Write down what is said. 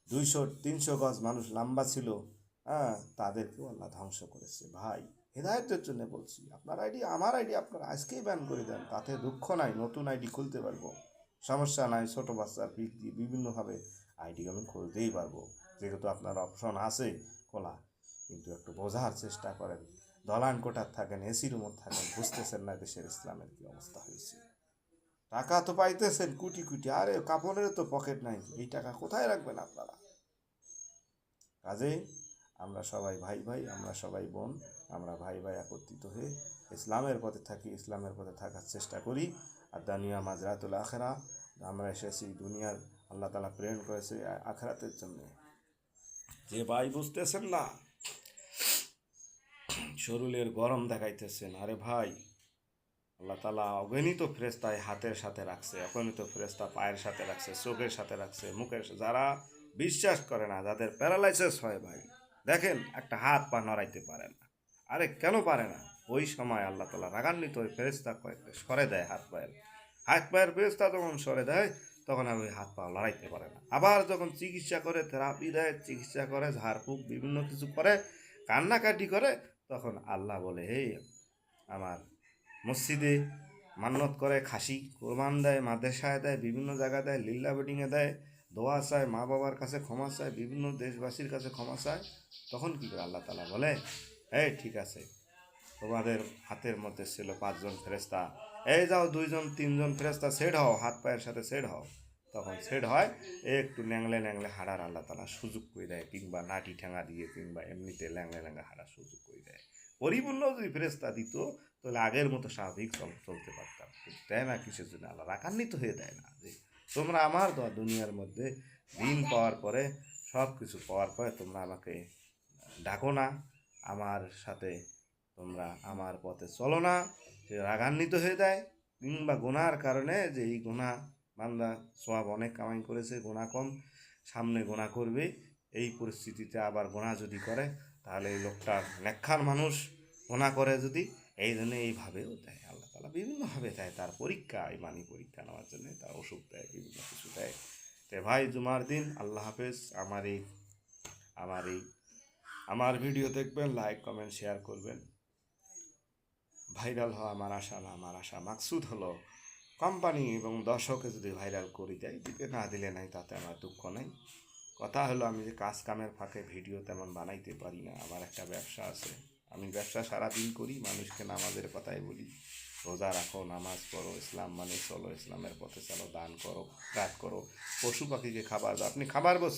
200-300 গজ মানুষ লম্বা ছিল, হ্যাঁ, তাদেরকেও আল্লাহ ধ্বংস করেছে। ভাই, হেদায়েতের জন্য বলছি, আপনার আইডি আমার আইডি আপনারা আজকেই ব্যান করে দেন, তাতে দুঃখ নাই, নতুন আইডি খুলতে পারবো, সমস্যা নাই। ছোটো বাচ্চার পিক দিয়ে বিভিন্নভাবে আইডি আমি খুলতেই পারবো, যেহেতু আপনার অপশন আছে খোলা। কিন্তু একটু বোঝার চেষ্টা করেন, দলান কোটার থাকেন, এসি রুমত থাকেন, বুঝতেছেন না দেশের ইসলামের কী অবস্থা হয়েছে। টাকা তো পাইতেছেন কোটি কোটি, আরে কাপড়ের তো পকেট নাই, এই টাকা কোথায় রাখবেন আপনারা? কাজেই আমরা সবাই ভাই ভাই, আমরা সবাই বোন, আমরা ভাই ভাই একত্রিত হয়ে ইসলামের পথে থাকি, ইসলামের পথে থাকার চেষ্টা করি। আর দুনিয়া মাজরাতুল আখেরা, আমরা এসেছি দুনিয়ার, আল্লাহ তাআলা প্রেরণ করেছে আখেরাতের জন্য। যে ভাই বুঝতেছেন না, শরীরের গরম দেখাইতেছেন, আরে ভাই, আল্লাহ তাআলা অগণিত ফেরেশতা হাতের সাথে রাখছে, অগণিত ফেরেশতা পায়ের সাথে রাখছে, চোখের সাথে রাখছে, মুখের, যারা বিশ্বাস করে না, যাদের প্যারালাইসিস হয় ভাই, দেখেন একটা হাত পা নড়াইতে পারে না। আরে কেন পারে না? ওই সময় আল্লাহ তাআলা রাগান্বিত ওই ফেরেশতা কয়েকটা সরে দেয় হাত পায়ের ফেরেশতা যখন সরে দেয়, তখন আর ওই হাত পা লড়াইতে পারে না। আবার যখন চিকিৎসা করে, থেরাপি দেয়, চিকিৎসা করে, ঝাড়ফুঁক বিভিন্ন কিছু করে, কান্নাকাটি করে, তখন আল্লাহ বলে, হে আমার, মসজিদে মান্নত করে, খাসি কোরবান দেয়, মাদ্রাসায় দেয়, বিভিন্ন জায়গায় দেয়, লিল্লা বেডিংয়ে দেয়, দোয়া চায়, মা বাবার কাছে ক্ষমা চায়, বিভিন্ন দেশবাসীর কাছে ক্ষমা চায়, তখন কী করে আল্লাহ তাআলা বলে, এই ঠিক আছে, তোমাদের হাতের মধ্যে ছিল 5 জন ফেরেশতা, এই যাও 2-3 জন ফেরেশতা সেট হও, হাত পায়ের সাথে সেট হও। তখন সেট হয়, একটু ন্যাংলে ন্যাংলে হাঁটার আল্লাহ তাআলা সুযোগ করে দেয়, কিংবা নাটি ঠ্যাঙা দিয়ে, কিংবা এমনিতে ল্যাংলে ল্যাংলে হাঁটার সুযোগ করে দেয়। পরিপূর্ণ যদি ফেরেশতা দিত, তাহলে আগের মতো স্বাভাবিক চলতে পারতাম, কিন্তু দেয় না কিসের জন্য? আল্লাহ রাগান্বিত হয়ে দেয় না যে তোমরা আমার দুনিয়ার মধ্যে দিন পাওয়ার পরে, সব কিছু পাওয়ার পরে তোমরা আমাকে ডাকো না, আমার সাথে তোমরা আমার পথে চলো না। সে রাগান্বিত হয়ে দেয়, কিংবা গুনার কারণে, যে এই গুনাহ বান্দা সওয়াব অনেক কামাই করেছে, গুনাহ কম, সামনে গুনাহ করবে, এই পরিস্থিতিতে আবার গুনাহ যদি করে, তাহলে এই লোকটা নেককার মানুষ, গুনাহ করে যদি, এই জন্য এইভাবেও দেয় আল্লাহ তাআলা, বিভিন্নভাবে দেয় তার পরীক্ষা, ইমানি পরীক্ষা নেওয়ার জন্য তার ওষুধ দেয়, বিভিন্ন কিছু দেয়। তো ভাই, জুমার দিন, আল্লাহ হাফেজ। আমার ভিডিও দেখবেন, লাইক কমেন্ট শেয়ার করবেন। ভাইরাল হওয়া আমার আশা না, আমার আশা মাকসুদ হলো কোম্পানি এবং দর্শকে যদি ভাইরাল করে দেয়, দিতে না দিলে নাই, তাতে আমার দুঃখ নেই। কথা হলো, আমি যে কাজ কামের ফাঁকে ভিডিও তেমন বানাইতে পারি না, আমার একটা ব্যবসা আছে, আমি ব্যবসা সারাদিন করি, মানুষকে নামাজের কথাই বলি, রোজা রাখো, নামাজ পড়ো, ইসলাম মানে চলো, ইসলামের পথে চলো, দান করো, রাত করো, পশু পাখিকে খাবার দাও। আপনি খাবার